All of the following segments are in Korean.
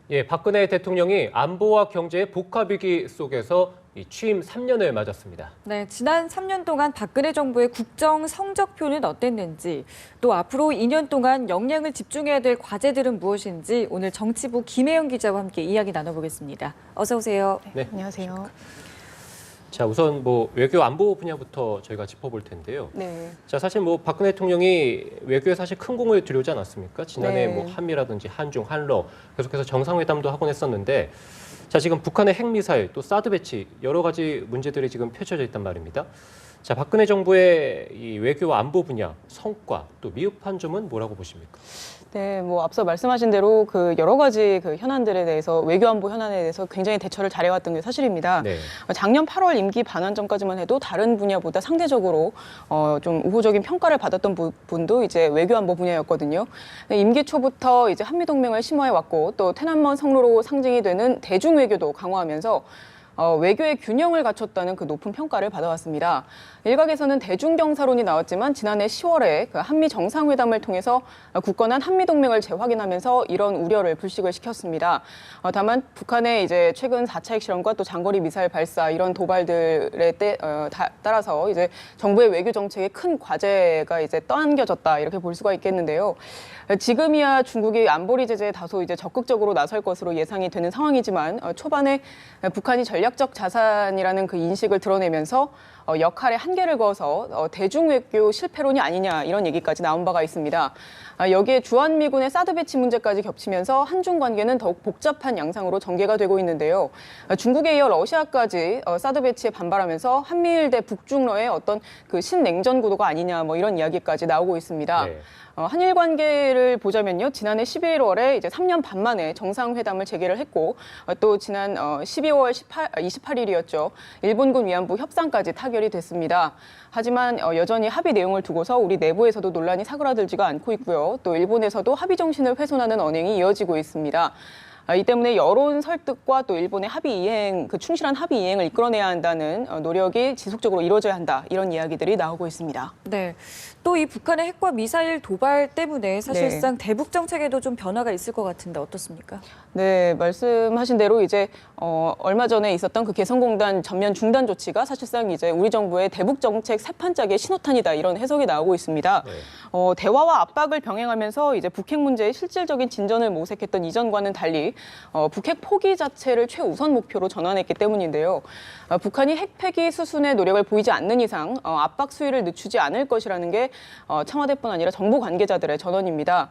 예, 박근혜 대통령이 안보와 경제의 복합위기 속에서 취임 3년을 맞았습니다. 네, 지난 3년 동안 박근혜 정부의 국정 성적표는 어땠는지, 또 앞으로 2년 동안 역량을 집중해야 될 과제들은 무엇인지 오늘 정치부 김혜영 기자와 함께 이야기 나눠보겠습니다. 어서 오세요. 네, 안녕하세요. 자, 우선 외교 안보 분야부터 저희가 짚어볼 텐데요. 네. 자, 사실 박근혜 대통령이 외교에 사실 큰 공을 들여오지 않았습니까? 지난해 네. 한미라든지 한중, 한러 계속해서 정상회담도 하곤 했었는데, 자, 지금 북한의 핵미사일 또 사드 배치 여러 가지 문제들이 지금 펼쳐져 있단 말입니다. 자, 박근혜 정부의 이 외교 안보 분야 성과 또 미흡한 점은 뭐라고 보십니까? 네, 앞서 말씀하신 대로 여러 가지 현안들에 대해서 외교안보 현안에 대해서 굉장히 대처를 잘해왔던 게 사실입니다. 네. 작년 8월 임기 반환 전까지만 해도 다른 분야보다 상대적으로 좀 우호적인 평가를 받았던 부분도 이제 외교안보 분야였거든요. 임기 초부터 이제 한미동맹을 심화해왔고 또 태남먼 성로로 상징이 되는 대중외교도 강화하면서 외교의 균형을 갖췄다는 높은 평가를 받아왔습니다. 일각에서는 대중경사론이 나왔지만 지난해 10월에 한미 정상회담을 통해서 굳건한 한미동맹을 재확인하면서 이런 우려를 불식을 시켰습니다. 다만 북한의 이제 최근 4차 핵실험과 또 장거리 미사일 발사 이런 도발들에 따라서 이제 정부의 외교 정책에 큰 과제가 이제 떠안겨졌다 이렇게 볼 수가 있겠는데요. 지금이야 중국이 안보리 제재에 다소 이제 적극적으로 나설 것으로 예상이 되는 상황이지만 초반에 북한이 전략적 자산이라는 인식을 드러내면서 역할에 한계를 그어서 대중외교 실패론이 아니냐 이런 얘기까지 나온 바가 있습니다. 여기에 주한미군의 사드 배치 문제까지 겹치면서 한중 관계는 더욱 복잡한 양상으로 전개가 되고 있는데요. 중국에 이어 러시아까지 사드 배치에 반발하면서 한미일 대 북중러의 어떤 신냉전 구도가 아니냐 이런 이야기까지 나오고 있습니다. 네. 한일 관계를 보자면요. 지난해 11월에 이제 3년 반 만에 정상회담을 재개를 했고 또 지난 12월 28일이었죠. 일본군 위안부 협상까지 타결이 됐습니다. 하지만 여전히 합의 내용을 두고서 우리 내부에서도 논란이 사그라들지가 않고 있고요. 또 일본에서도 합의 정신을 훼손하는 언행이 이어지고 있습니다. 이 때문에 여론 설득과 또 일본의 합의 이행, 충실한 합의 이행을 이끌어내야 한다는 노력이 지속적으로 이루어져야 한다. 이런 이야기들이 나오고 있습니다. 네, 또 이 북한의 핵과 미사일 도발 때문에 사실상 대북 정책에도 좀 변화가 있을 것 같은데 어떻습니까? 네, 말씀하신 대로 이제 얼마 전에 있었던 개성공단 전면 중단 조치가 사실상 이제 우리 정부의 대북 정책 새판짜기의 신호탄이다 이런 해석이 나오고 있습니다. 네. 대화와 압박을 병행하면서 이제 북핵 문제의 실질적인 진전을 모색했던 이전과는 달리 북핵 포기 자체를 최우선 목표로 전환했기 때문인데요. 북한이 핵 폐기 수순의 노력을 보이지 않는 이상 압박 수위를 늦추지 않을 것이라는 게 청와대뿐 아니라 정부 관계자들의 전언입니다.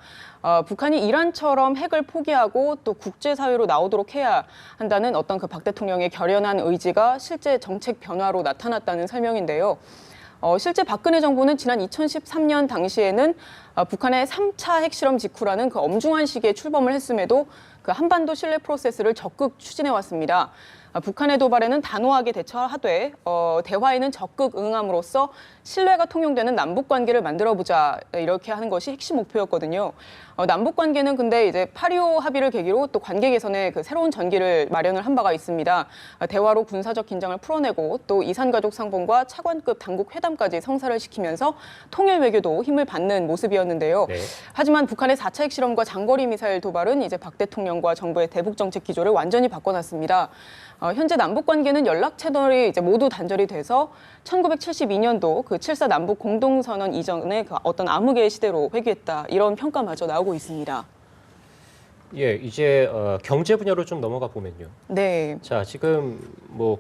북한이 이란처럼 핵을 포기하고 또 국제사회로 나오도록 해야 한다는 어떤 박 대통령의 결연한 의지가 실제 정책 변화로 나타났다는 설명인데요. 실제 박근혜 정부는 지난 2013년 당시에는 북한의 3차 핵실험 직후라는 엄중한 시기에 출범을 했음에도 한반도 신뢰 프로세스를 적극 추진해 왔습니다. 북한의 도발에는 단호하게 대처하되 대화에는 적극 응함으로써 신뢰가 통용되는 남북 관계를 만들어보자 이렇게 하는 것이 핵심 목표였거든요. 남북 관계는 근데 이제 8.25 합의를 계기로 또 관계 개선에 새로운 전기를 마련을 한 바가 있습니다. 대화로 군사적 긴장을 풀어내고 또 이산가족 상봉과 차관급 당국 회담까지 성사를 시키면서 통일 외교도 힘을 받는 모습이었는데요. 네. 하지만 북한의 4차 핵실험과 장거리 미사일 도발은 이제 박 대통령과 정부의 대북 정책 기조를 완전히 바꿔놨습니다. 현재 남북 관계는 연락 채널이 이제 모두 단절이 돼서 1972년도 7.4 남북 공동선언 이전의 어떤 암흑의 시대로 회귀했다 이런 평가마저 나오고 있습니다. 예, 이제 경제 분야로 좀 넘어가 보면요. 네. 자, 지금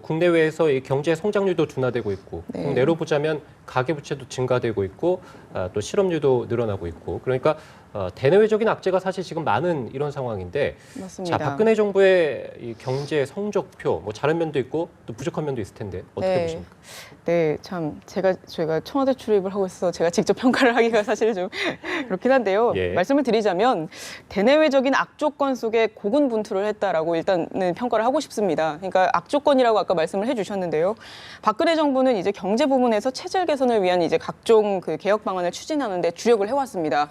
국내외에서 이 경제 성장률도 둔화되고 있고, 네. 국내로 보자면 가계부채도 증가되고 있고, 또 실업률도 늘어나고 있고, 그러니까 대내외적인 악재가 사실 지금 많은 이런 상황인데, 맞습니다. 자, 박근혜 정부의 이 경제 성적표, 잘한 면도 있고 또 부족한 면도 있을 텐데 어떻게 네. 보십니까? 네, 참 저희가 청와대 출입을 하고 있어서 제가 직접 평가를 하기가 사실 좀 그렇긴 한데요. 예. 말씀을 드리자면 대내외적인 악조건 속에 고군분투를 했다라고 일단은 평가를 하고 싶습니다. 그러니까 악조건이라고 아까 말씀을 해주셨는데요. 박근혜 정부는 이제 경제 부문에서 체질 개선을 위한 이제 각종 개혁 방안을 추진하는데 주력을 해왔습니다.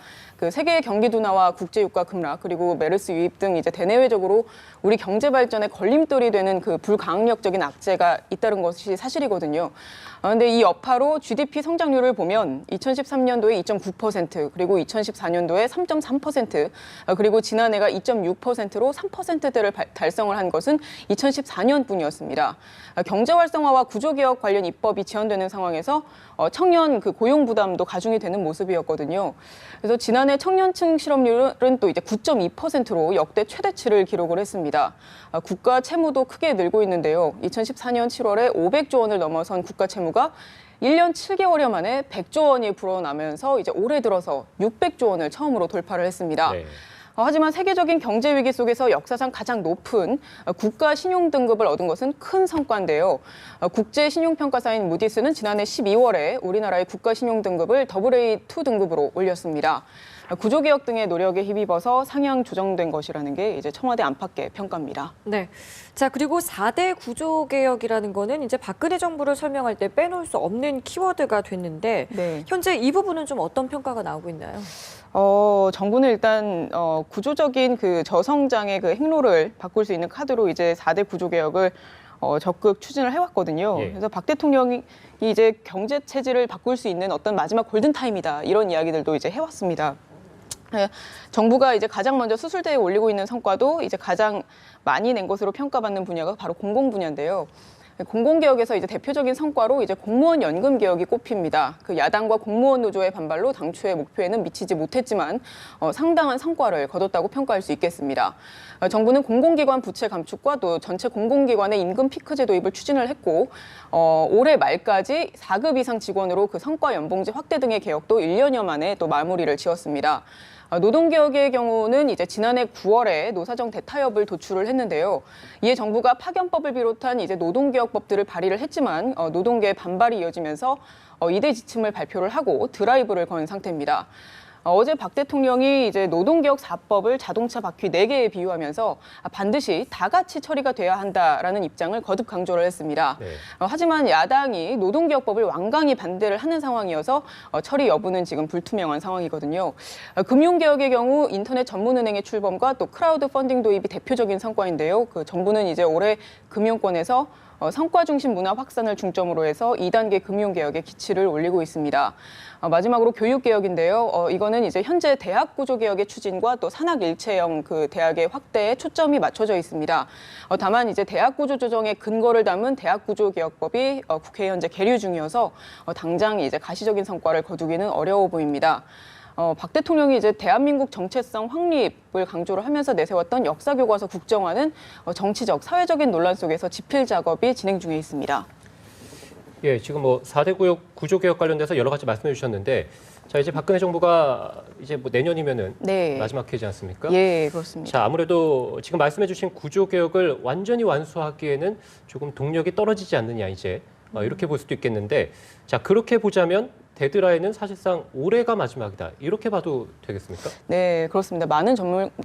세계 세계 경기 둔화와 국제 유가 급락 그리고 메르스 유입 등 이제 대내외적으로 우리 경제 발전에 걸림돌이 되는 그 불가항력적인 악재가 잇따른 것이 사실이거든요. 그런데 이 여파로 GDP 성장률을 보면 2013년도에 2.9% 그리고 2014년도에 3.3% 그리고 지난해가 2.6%로 3%대를 달성을 한 것은 2014년뿐이었습니다. 경제 활성화와 구조개혁 관련 입법이 지연되는 상황에서 청년 그 고용 부담도 가중이 되는 모습이었거든요. 그래서 지난해 청년층 실업률은 또 이제 9.2%로 역대 최대치를 기록을 했습니다. 국가 채무도 크게 늘고 있는데요. 2014년 7월에 500조 원을 넘어선 국가 채무가 1년 7개월여 만에 100조 원이 불어나면서 이제 올해 들어서 600조 원을 처음으로 돌파를 했습니다. 네. 하지만 세계적인 경제 위기 속에서 역사상 가장 높은 국가 신용 등급을 얻은 것은 큰 성과인데요. 국제 신용평가사인 무디스는 지난해 12월에 우리나라의 국가 신용 등급을 AA2 등급으로 올렸습니다. 구조개혁 등의 노력에 힘입어서 상향 조정된 것이라는 게 이제 청와대 안팎의 평가입니다. 네. 자, 그리고 4대 구조개혁이라는 거는 이제 박근혜 정부를 설명할 때 빼놓을 수 없는 키워드가 됐는데 네. 현재 이 부분은 좀 어떤 평가가 나오고 있나요? 정부는 일단 구조적인 그 저성장의 그 행로를 바꿀 수 있는 카드로 이제 4대 구조개혁을 적극 추진을 해왔거든요. 예. 그래서 박 대통령이 이제 경제 체질을 바꿀 수 있는 어떤 마지막 골든타임이다 이런 이야기들도 이제 해왔습니다. 네, 정부가 이제 가장 먼저 수술대에 올리고 있는 성과도 이제 가장 많이 낸 것으로 평가받는 분야가 바로 공공 분야인데요. 공공개혁에서 이제 대표적인 성과로 이제 공무원 연금 개혁이 꼽힙니다. 그 야당과 공무원 노조의 반발로 당초의 목표에는 미치지 못했지만 상당한 성과를 거뒀다고 평가할 수 있겠습니다. 정부는 공공기관 부채 감축과 또 전체 공공기관의 임금 피크제 도입을 추진을 했고 올해 말까지 4급 이상 직원으로 그 성과 연봉제 확대 등의 개혁도 1년여 만에 또 마무리를 지었습니다. 노동개혁의 경우는 이제 지난해 9월에 노사정 대타협을 도출을 했는데요. 이에 정부가 파견법을 비롯한 이제 노동개혁법들을 발의를 했지만 노동계의 반발이 이어지면서 이대 지침을 발표를 하고 드라이브를 건 상태입니다. 어제 박 대통령이 이제 노동개혁 4법을 자동차 바퀴 4개에 비유하면서 반드시 다 같이 처리가 돼야 한다라는 입장을 거듭 강조를 했습니다. 네. 하지만 야당이 노동개혁법을 완강히 반대를 하는 상황이어서 처리 여부는 지금 불투명한 상황이거든요. 금융개혁의 경우 인터넷 전문은행의 출범과 또 크라우드 펀딩 도입이 대표적인 성과인데요. 그 정부는 이제 올해 금융권에서 성과 중심 문화 확산을 중점으로 해서 2단계 금융개혁의 기치를 올리고 있습니다. 마지막으로 교육개혁인데요. 이거는 이제 현재 대학 구조개혁의 추진과 또 산학일체형 그 대학의 확대에 초점이 맞춰져 있습니다. 다만 이제 대학 구조 조정의 근거를 담은 대학 구조개혁법이 국회에 현재 계류 중이어서 당장 이제 가시적인 성과를 거두기는 어려워 보입니다. 박 대통령이 이제 대한민국 정체성 확립을 강조를 하면서 내세웠던 역사교과서 국정화는 정치적, 사회적인 논란 속에서 집필 작업이 진행 중에 있습니다. 예, 지금 뭐 4대 구조개혁 관련돼서 여러 가지 말씀해 주셨는데, 자, 이제 박근혜 정부가 이제 뭐 내년이면은 네. 마지막 해지 않습니까? 예, 그렇습니다. 자, 아무래도 지금 말씀해 주신 구조개혁을 완전히 완수하기에는 조금 동력이 떨어지지 않느냐, 이제. 이렇게 볼 수도 있겠는데, 자, 그렇게 보자면 데드라인은 사실상 올해가 마지막이다. 이렇게 봐도 되겠습니까? 네, 그렇습니다. 많은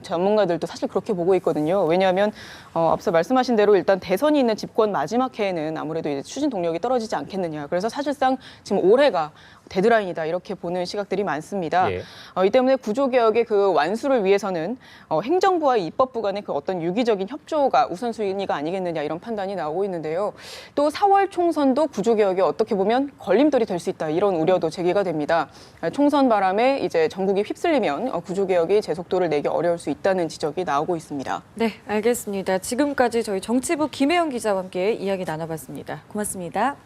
전문가들도 사실 그렇게 보고 있거든요. 왜냐하면 앞서 말씀하신 대로 일단 대선이 있는 집권 마지막 해에는 아무래도 이제 추진 동력이 떨어지지 않겠느냐. 그래서 사실상 지금 올해가 데드라인이다 이렇게 보는 시각들이 많습니다. 예. 이 때문에 구조개혁의 그 완수를 위해서는 행정부와 입법부 간의 그 어떤 유기적인 협조가 우선순위가 아니겠느냐 이런 판단이 나오고 있는데요. 또 4월 총선도 구조개혁에 어떻게 보면 걸림돌이 될 수 있다 이런 우려도 제기가 됩니다. 총선 바람에 이제 전국이 휩쓸리면 구조개혁이 제속도를 내기 어려울 수 있다는 지적이 나오고 있습니다. 네, 알겠습니다. 지금까지 저희 정치부 김혜영 기자와 함께 이야기 나눠봤습니다. 고맙습니다.